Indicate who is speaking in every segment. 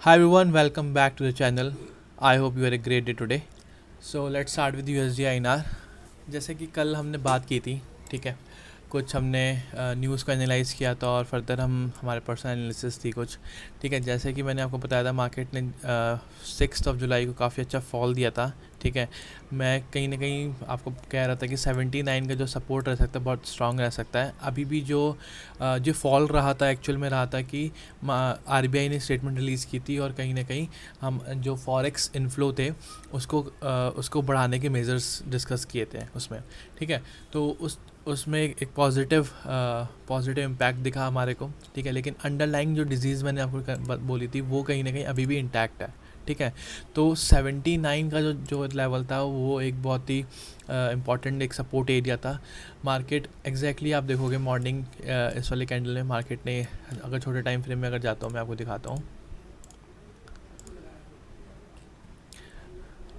Speaker 1: Hi everyone, welcome back to the channel. I hope you had a great day today. So let's start with USD INR. जैसे कि कल हमने बात की थी, ठीक है, कुछ हमने न्यूज़ को एनालाइज़ किया था और फर्दर हमारे पर्सनल एनालिसिस थी कुछ, ठीक है। जैसे कि मैंने आपको बताया था, मार्केट ने 6 जुलाई को काफ़ी अच्छा फॉल दिया था, ठीक है। मैं कहीं ना कहीं आपको कह रहा था कि 79 का जो सपोर्ट रह सकता है बहुत स्ट्रांग रह सकता है। अभी भी जो फॉल रहा था एक्चुअल में रहा था कि आरबीआई ने स्टेटमेंट रिलीज़ की थी और कहीं ना कहीं हम जो फॉरेक्स इनफ्लो थे उसको बढ़ाने के मेजर्स डिस्कस किए थे उसमें, ठीक है। तो उसमें एक पॉजिटिव इम्पैक्ट दिखा हमारे को, ठीक है। लेकिन अंडरलाइंग जो डिजीज़ मैंने आपको बोली थी वो कहीं ना कहीं अभी भी इंटैक्ट है, ठीक है। तो 79 का जो लेवल था वो एक बहुत ही इम्पॉर्टेंट एक सपोर्ट एरिया था। मार्केट एग्जैक्टली आप देखोगे मॉर्निंग इस वाले कैंडल में मार्केट ने, अगर छोटे टाइम फ्रेम में अगर जाता हूँ मैं आपको दिखाता हूँ,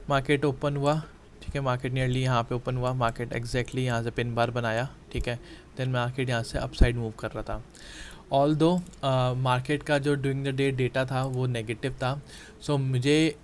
Speaker 1: मार्केट ओपन हुआ, ठीक है। मार्केट नियरली यहाँ पे ओपन हुआ, मार्केट एग्जैक्टली यहाँ से पिन बार बनाया, ठीक है। देन मार्केट यहाँ से अपसाइड मूव कर रहा था। ऑल दो मार्केट का जो ड्यूरिंग द डे डेटा था वो नेगेटिव था। सो मुझे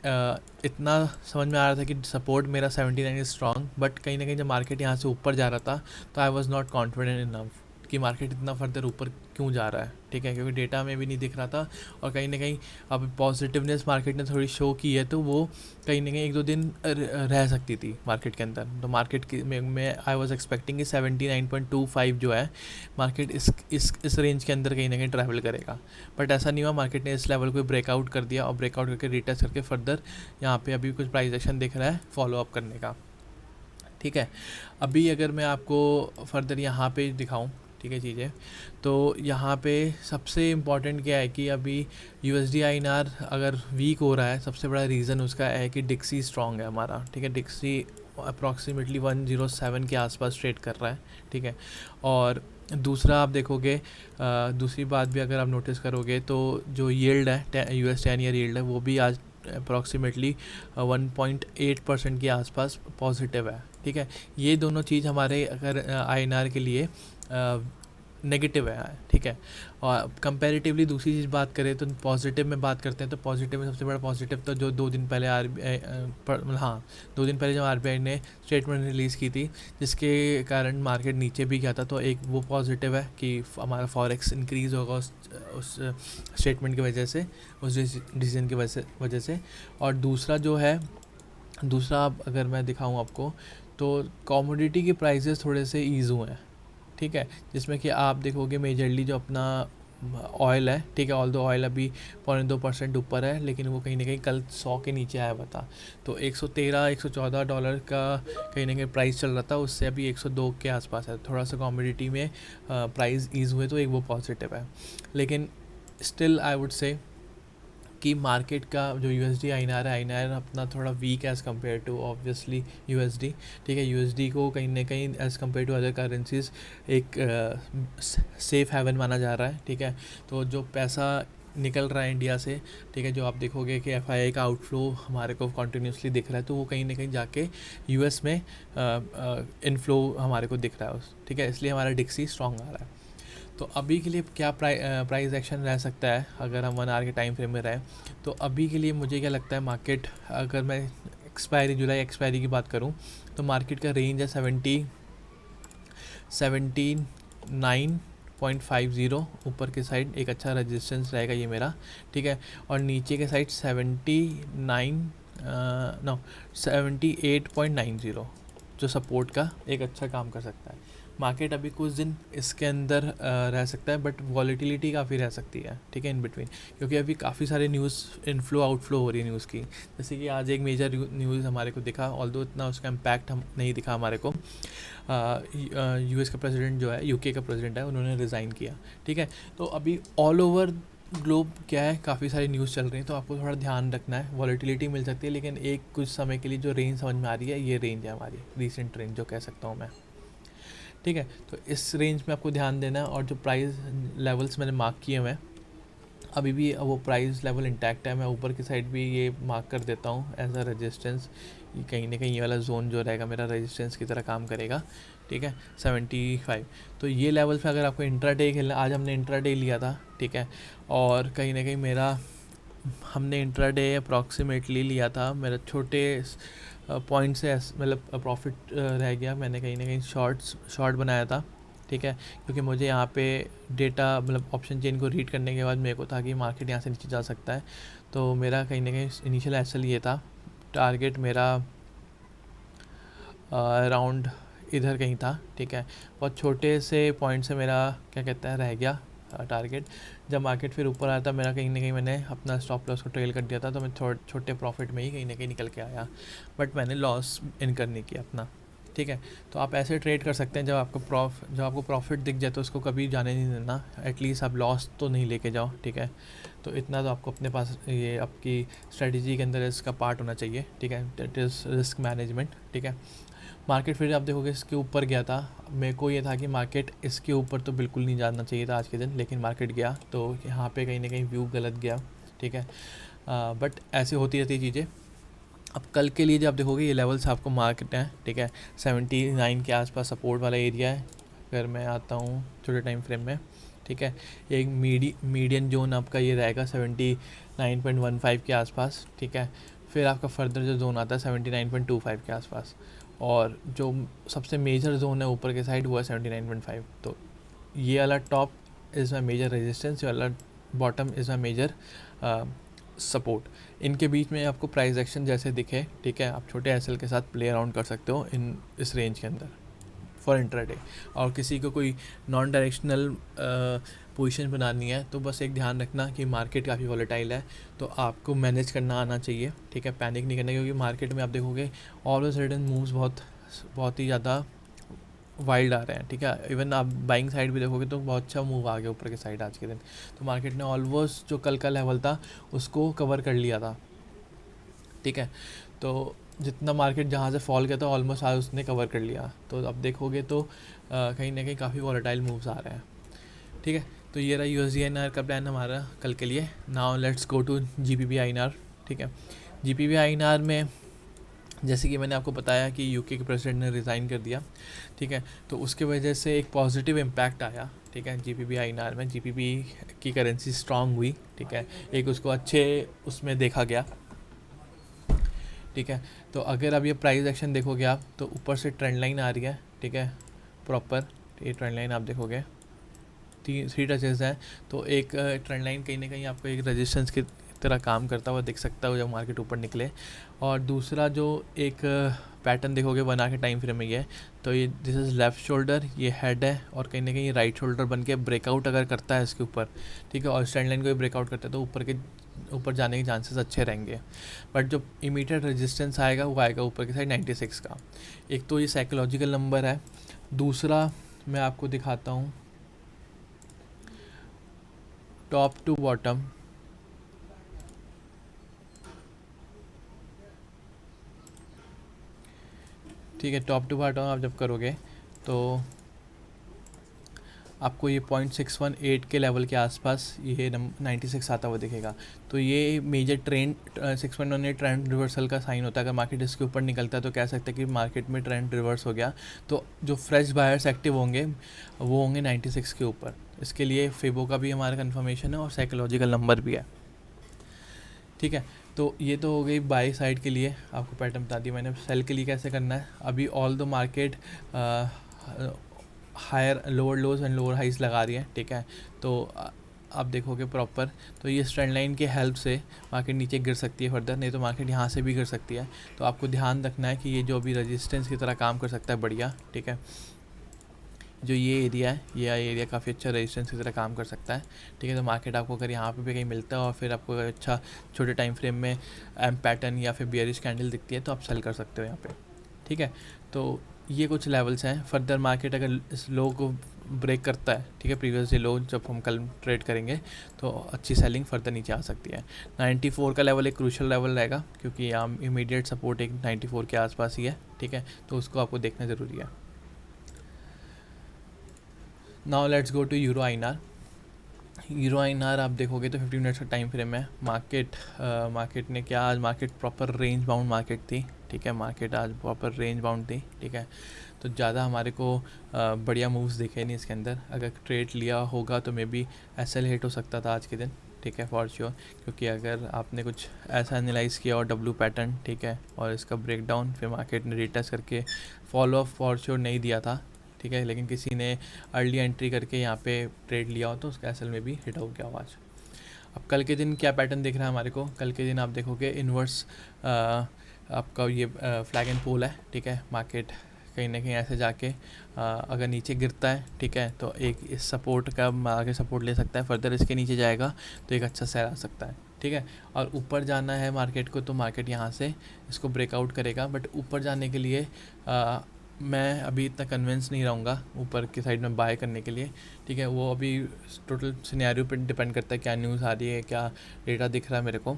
Speaker 1: इतना समझ में आ रहा था कि सपोर्ट मेरा 79 इज स्ट्रॉन्ग, बट कहीं ना कहीं जब मार्केट यहाँ से ऊपर जा रहा था तो I was not confident enough कि मार्केट इतना फर्दर ऊपर क्यों जा रहा है, ठीक है, क्योंकि डेटा में भी नहीं दिख रहा था। और कहीं ना कहीं अब पॉजिटिवनेस मार्केट ने थोड़ी शो की है तो वो कहीं ना कहीं एक दो दिन रह सकती थी मार्केट के अंदर। तो मार्केट की मैं आई वॉज एक्सपेक्टिंग कि 79.25 जो है मार्केट इस रेंज के अंदर कहीं ना कहीं ट्रैवल करेगा, बट ऐसा नहीं हुआ। मार्केट ने इस लेवल को ब्रेकआउट कर दिया और ब्रेकआउट करके रिटेस्ट करके फर्दर यहाँ पे अभी कुछ प्राइस एक्शन दिख रहा है फॉलो अप करने का, ठीक है। अभी अगर मैं आपको फर्दर यहाँ पे दिखाऊं, ठीक है, चीज़ें, तो यहाँ पे सबसे इम्पॉर्टेंट क्या है कि अभी यूएसडी आईएनआर अगर वीक हो रहा है, सबसे बड़ा रीज़न उसका है कि डिक्सी स्ट्रॉन्ग है हमारा, ठीक है। डिक्सी अप्रॉक्सीमेटली 107 के आसपास ट्रेड कर रहा है, ठीक है। और दूसरा आप देखोगे, दूसरी बात भी अगर आप नोटिस करोगे तो जो यील्ड है यूएस 10 ईयर यील्ड है वो भी आज अप्रॉक्सीमेटली 1.8% के आसपास पॉजिटिव है, ठीक है। ये दोनों चीज़ हमारे अगर आईएनआर के लिए नेगेटिव है, ठीक है। और कंपैरेटिवली दूसरी चीज़ बात करें तो पॉजिटिव में बात करते हैं, तो पॉजिटिव में सबसे बड़ा पॉजिटिव तो जो 2 दिन पहले हाँ, 2 दिन पहले जब आरबीआई ने स्टेटमेंट रिलीज़ की थी जिसके कारण मार्केट नीचे भी गया था, तो एक वो पॉजिटिव है कि हमारा फॉरेक्स इंक्रीज़ होगा उस स्टेटमेंट की वजह से, उस डिसीजन की वजह से। और दूसरा अगर मैं दिखाऊं आपको तो कॉमोडिटी के प्राइसेस थोड़े से ईज़ हुए हैं, ठीक है। जिसमें कि आप देखोगे मेजरली जो अपना ऑयल है, ठीक है, ऑल दो ऑयल अभी 0.2% ऊपर है, लेकिन वो कहीं ना कहीं कल 100 के नीचे आया हुआ था। तो 113-114 डॉलर का कहीं ना कहीं प्राइस चल रहा था, उससे अभी 102 के आसपास है। थोड़ा सा कॉमोडिटी में प्राइस ईज़ हुए तो एक वो पॉजिटिव है। लेकिन स्टिल आई वुड से कि मार्केट का जो यूएसडी आईएनआर अपना थोड़ा weak as compared to obviously USD, ठीक है। यूएसडी को कहीं ना कहीं as compared to other currencies एक सेफ़ हेवन माना जा रहा है, ठीक है। तो जो पैसा निकल रहा है इंडिया से, ठीक है, जो आप देखोगे कि एफआईआई का आउटफ्लो हमारे को कॉन्टीन्यूसली दिख रहा है, तो वो कहीं ना कहीं जाके यूएस में इनफ्लो हमारे को दिख रहा है ठीक है। इसलिए हमारा डिक्सी स्ट्रॉन्ग आ रहा है। तो अभी के लिए क्या प्राइस एक्शन रह सकता है अगर हम 1 आवर के टाइम फ्रेम में रहें, तो अभी के लिए मुझे क्या लगता है, मार्केट अगर मैं जुलाई एक्सपायरी की बात करूं तो मार्केट का रेंज है 79.50 ऊपर के साइड एक अच्छा रेजिस्टेंस रहेगा ये मेरा, ठीक है। और नीचे के साइड 78.90 जो सपोर्ट का एक अच्छा काम कर सकता है। मार्केट अभी कुछ दिन इसके अंदर रह सकता है, बट वॉलीटिलिटी काफ़ी रह सकती है, ठीक है, इन बिटवीन, क्योंकि अभी काफ़ी सारे न्यूज़ इनफ्लो आउटफ्लो हो रही है न्यूज़ की। जैसे कि आज एक मेजर न्यूज़ हमारे को दिखा, ऑल्दो इतना उसका इम्पैक्ट हम नहीं दिखा हमारे को। यूएस का प्रेसिडेंट जो है, यूके का प्रेसिडेंट है, उन्होंने रिज़ाइन किया, ठीक है। तो अभी ऑल ओवर ग्लोब क्या है, काफ़ी सारी न्यूज़ चल रही है, तो आपको थोड़ा ध्यान रखना है। वॉलीटिलिटी मिल सकती है, लेकिन एक कुछ समय के लिए जो रेंज समझ में आ रही है, ये रेंज है हमारी रीसेंट रेंज जो कह सकता हूँ मैं, ठीक है। तो इस रेंज में आपको ध्यान देना है। और जो प्राइस लेवल्स मैंने मार्क किए हुए हैं अभी भी वो प्राइस लेवल इंटैक्ट है। मैं ऊपर की साइड भी ये मार्क कर देता हूँ एज अ रेजिस्टेंस, कहीं ना कहीं ये वाला जोन जो रहेगा मेरा रेजिस्टेंस की तरह काम करेगा, ठीक है, 75। तो ये लेवल पे अगर आपको इंट्रा डे खेलना, आज हमने इंट्रा डे लिया था, ठीक है, और कहीं ना कहीं मेरा हमने इंट्राडे अप्रॉक्सीमेटली लिया था, मेरा छोटे पॉइंट से मतलब प्रॉफिट रह गया, मैंने कहीं ना कहीं शॉर्ट बनाया था, ठीक है, क्योंकि मुझे यहाँ पे डेटा मतलब ऑप्शन चेन को रीड करने के बाद मेरे को था कि मार्केट यहाँ से नीचे जा सकता है, तो मेरा कहीं ना कहीं इनिशियल एसएल ये था, टारगेट मेरा अराउंड इधर कहीं था, ठीक है, बहुत छोटे से पॉइंट से मेरा क्या कहता है रह गया टारगेट। जब मार्केट फिर ऊपर आया था, मेरा कहीं ना कहीं मैंने अपना स्टॉप लॉस को ट्रेल कर दिया था, तो मैं छोटे प्रॉफिट में ही कहीं ना कहीं निकल के आया, बट मैंने लॉस इनकर नहीं किया अपना, ठीक है। तो आप ऐसे ट्रेड कर सकते हैं, जब आपको प्रॉफिट दिख जाए तो उसको कभी जाने नहीं देना, एटलीस्ट आप लॉस तो नहीं लेके जाओ, ठीक है। तो इतना तो आपको अपने पास ये आपकी स्ट्रेटजी के अंदर इसका पार्ट होना चाहिए, ठीक है, दैट इज़ रिस्क मैनेजमेंट, ठीक है। मार्केट फिर आप देखोगे इसके ऊपर गया था, मेरे को ये था कि मार्केट इसके ऊपर तो बिल्कुल नहीं जाना चाहिए था आज के दिन, लेकिन मार्केट गया, तो यहाँ पे कहीं ना कहीं व्यू गलत गया, ठीक है। बट ऐसी होती रहती चीज़ें। अब कल के लिए जब आप देखोगे ये लेवल्स आपको मार्केट हैं, ठीक है, 79 के आसपास सपोर्ट वाला एरिया है। अगर मैं आता हूँ छोटे टाइम फ्रेम में, ठीक है, एक मीडियन जोन आपका ये रहेगा 79.15 के आसपास, ठीक है। फिर आपका फर्दर जो जोन आता है 79.25 के आसपास, और जो सबसे मेजर जोन है ऊपर के साइड वो है 79.5। तो ये वाला top is my major resistance, ये वाला bottom is my major support. इनके बीच में आपको प्राइस एक्शन जैसे दिखे, ठीक है, आप छोटे एसएल के साथ प्ले अराउंड कर सकते हो इस रेंज के अंदर फॉर इंट्राडे। और किसी को कोई नॉन डायरेक्शनल पोजीशन बनानी है तो बस एक ध्यान रखना कि मार्केट काफ़ी वॉलेटाइल है, तो आपको मैनेज करना आना चाहिए, ठीक है, पैनिक नहीं करना, क्योंकि मार्केट में आप देखोगे ऑल ऑफ सडन मूव्स बहुत ही ज़्यादा वाइल्ड आ रहे हैं, ठीक है। इवन आप बाइंग साइड भी देखोगे तो बहुत अच्छा मूव आ गया ऊपर के साइड आज के दिन, तो मार्केट ने ऑलमोस्ट जो कल का लेवल था उसको कवर कर लिया था, ठीक है। तो जितना मार्केट जहाँ से फॉल किया था ऑलमोस्ट आज उसने कवर कर लिया, तो अब देखोगे तो कहीं ना कहीं काफ़ी वॉलेटाइल मूव्स आ रहे हैं, ठीक है। तो ये रहा USD-INR का प्लान हमारा कल के लिए। Now let's go to GBP-INR, ठीक है। GBP-INR में जैसे कि मैंने आपको बताया कि यूके के प्रेसिडेंट ने रिज़ाइन कर दिया, ठीक है, तो उसके वजह से एक पॉजिटिव इम्पैक्ट आया, ठीक है, GBP-INR में। GBP की करेंसी स्ट्रांग हुई, ठीक है, एक उसको अच्छे उसमें देखा गया, ठीक है। तो अगर अब ये प्राइस एक्शन देखोगे आप तो ऊपर से ट्रेंड लाइन आ रही है, ठीक है, प्रॉपर ये ट्रेंड लाइन आप देखोगे थ्री टचेस हैं, तो एक ट्रेंड लाइन कहीं ना कहीं आपको एक रेजिस्टेंस की तरह काम करता हुआ दिख सकता है जब मार्केट ऊपर निकले। और दूसरा जो एक पैटर्न देखोगे बना के टाइम फ्रेम में ये, तो ये दिस इज़ लेफ़्ट शोल्डर, ये हेड है, और कहीं ना कहीं राइट शोल्डर बन के ब्रेकआउट अगर करता है इसके ऊपर, ठीक है, और स्टैंड लाइन को भी ब्रेकआउट करता है तो ऊपर जाने के चांसेस अच्छे रहेंगे। बट जो इमीडिएट रेजिस्टेंस आएगा वो आएगा ऊपर की साइड 96 का। एक तो ये साइकोलॉजिकल नंबर है, दूसरा मैं आपको दिखाता हूँ टॉप टू बॉटम, ठीक है, टॉप टू बॉटम आप जब करोगे तो आपको ये 0.618 के लेवल के आसपास ये 96 आता हुआ दिखेगा। तो ये मेजर ट्रेंड 6.18 ट्रेंड रिवर्सल का साइन होता है। अगर मार्केट इसके ऊपर निकलता है तो कह सकते हैं कि मार्केट में ट्रेंड रिवर्स हो गया, तो जो फ्रेश बायर्स एक्टिव होंगे वो होंगे 96 के ऊपर। इसके लिए फेबो का भी हमारा कन्फर्मेशन है और साइकोलॉजिकल नंबर भी है, ठीक है। तो ये तो हो गई बाई साइड के लिए, आपको पैटर्न बता दिया मैंने। सेल के लिए कैसे करना है, अभी all the market higher lower lows and lower highs लगा रही है, ठीक है। तो आप देखोगे प्रॉपर, तो ये ट्रेंड लाइन के हेल्प से मार्केट नीचे गिर सकती है फर्दर, नहीं तो मार्केट यहाँ से भी गिर सकती है। तो आपको ध्यान रखना है कि ये जो भी रेजिस्टेंस की तरह काम कर सकता है बढ़िया, ठीक है, जो ये एरिया है, ये एरिया काफ़ी अच्छा रेजिस्टेंस की तरह काम कर सकता है, ठीक है। तो मार्केट आपको अगर यहाँ पे भी कहीं मिलता है और फिर आपको अगर अच्छा छोटे टाइम फ्रेम में एम पैटर्न या फिर बियरिश कैंडल दिखती है तो आप सेल कर सकते हो यहाँ पे, ठीक है। तो ये कुछ लेवल्स हैं। फर्दर मार्केट अगर इस लो को ब्रेक करता है, ठीक है, प्रीवियस लो जब हम कल ट्रेड करेंगे तो अच्छी सेलिंग फर्दर नीचे आ सकती है। 94 का लेवल एक क्रूशल लेवल रहेगा, क्योंकि यहाँ इमीडिएट सपोर्ट एक 94 के आसपास ही है, ठीक है, तो उसको आपको देखना ज़रूरी है। नाउ लेट्स गो टू यूरो-INR। यूरो-INR आप देखोगे तो 15 मिनट्स का टाइम फ्रेम है। मार्केट ने क्या, आज market proper range bound market थी, ठीक है, मार्केट आज प्रॉपर रेंज बाउंड थी, ठीक है। तो ज़्यादा हमारे को बढ़िया मूव्स दिखे नहीं इसके अंदर। अगर ट्रेड लिया होगा तो मे बी SL हिट हो सकता था आज के दिन, ठीक है, फॉर श्योर। क्योंकि अगर आपने कुछ ऐसा एनालाइज किया और डब्ल्यू पैटर्न, ठीक है, और इसका ब्रेकडाउन फिर मार्केट ने रीटेस्ट करके फॉलो अप फॉर श्योर नहीं दिया था, ठीक है, लेकिन किसी ने अर्ली एंट्री करके यहाँ पे ट्रेड लिया हो तो उसका एसएल में भी हिट हो गया हो आज। अब कल के दिन क्या पैटर्न दिख रहा है हमारे को? कल के दिन आप देखोगे इन्वर्स आपका ये फ्लैग एंड पोल है, ठीक है। मार्केट कहीं ना कहीं ऐसे जाके अगर नीचे गिरता है, ठीक है, तो एक इस सपोर्ट का आगे सपोर्ट ले सकता है, फर्दर इसके नीचे जाएगा तो एक अच्छा सेल आ सकता है, ठीक है। और ऊपर जाना है मार्केट को तो मार्केट यहाँ से इसको ब्रेकआउट करेगा, बट ऊपर जाने के लिए मैं अभी इतना कन्विंस नहीं रहूँगा ऊपर की साइड में बाय करने के लिए, ठीक है। वो अभी टोटल सिनेरियो पे डिपेंड करता है, क्या न्यूज़ आ रही है, क्या डेटा दिख रहा है मेरे को,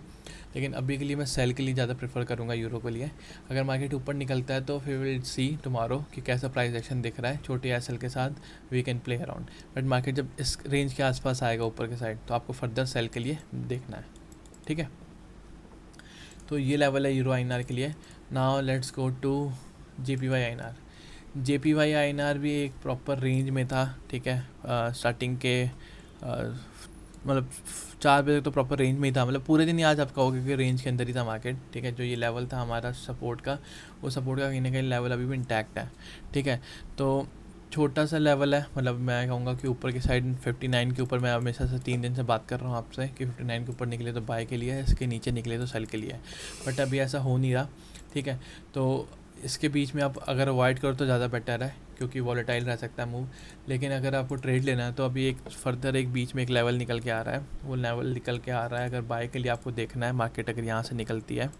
Speaker 1: लेकिन अभी के लिए मैं सेल के लिए ज़्यादा प्रेफर करूँगा यूरो के लिए। अगर मार्केट ऊपर निकलता है तो फिर विल सी टुमारो कि कैसा प्राइस एक्शन दिख रहा है, छोटे एसएल के साथ we can play around. But market जब इस रेंज के आसपास आएगा ऊपर के साइड तो आपको फर्दर सेल के लिए देखना है, ठीक है। तो ये लेवल है यूरो आईएनआर के लिए। Now let's go to JPY INR. JPY INR भी एक प्रॉपर रेंज में था, ठीक है। स्टार्टिंग के मतलब 4 बजे तक तो प्रॉपर रेंज में ही था, मतलब पूरे दिन ही आज आप कहोगे कि रेंज के अंदर ही था मार्केट, ठीक है। जो ये लेवल था हमारा सपोर्ट का, वो सपोर्ट का कहीं ना कहीं लेवल अभी भी इंटैक्ट है, ठीक है। तो छोटा सा लेवल है, मतलब मैं कहूँगा कि ऊपर की साइड 59 के ऊपर, मैं हमेशा से 3 दिन से बात कर रहा हूँ आपसे कि 59 के ऊपर निकले तो बाय के लिए है, इसके नीचे निकले तो सेल के लिए है, बट अभी ऐसा हो नहीं रहा, ठीक है। तो इसके बीच में आप अगर अवॉइड करो तो ज़्यादा बेटर है, क्योंकि वॉलेटाइल रह सकता है मूव। लेकिन अगर आपको ट्रेड लेना है तो अभी एक फर्दर एक बीच में एक लेवल निकल के आ रहा है, वो लेवल निकल के आ रहा है, अगर बाय के लिए आपको देखना है मार्केट अगर यहाँ से निकलती है,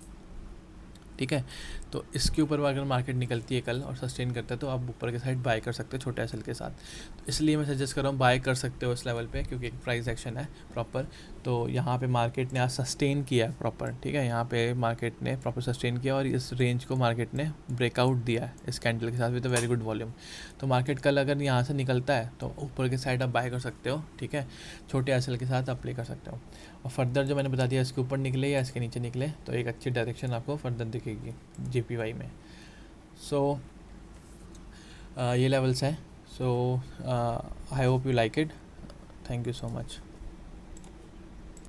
Speaker 1: ठीक है, तो इसके ऊपर अगर मार्केट निकलती है कल और सस्टेन करता है तो आप ऊपर के साइड बाय कर सकते हो छोटे एसएल के साथ। तो इसलिए मैं सजेस्ट कर रहा हूँ बाय कर सकते हो इस लेवल पे, क्योंकि एक प्राइस एक्शन है प्रॉपर। तो यहाँ पे मार्केट ने आज सस्टेन किया है प्रॉपर, ठीक है, यहाँ पे मार्केट ने प्रॉपर सस्टेन किया और इस रेंज को मार्केट ने ब्रेकआउट दिया है इस कैंडल के साथ विद वेरी गुड वॉल्यूम। तो मार्केट कल अगर यहाँ से निकलता है तो ऊपर के साइड आप बाय कर सकते हो, ठीक है, छोटे एसएल के साथ आप प्ले कर सकते हो। और फर्दर जो मैंने बता दिया इसके ऊपर निकले या इसके नीचे निकले तो एक अच्छी डायरेक्शन आपको फर्दर दिखेगी जेपीवाई में। सो ये लेवल्स हैं। So I hope you like it. Thank you so much.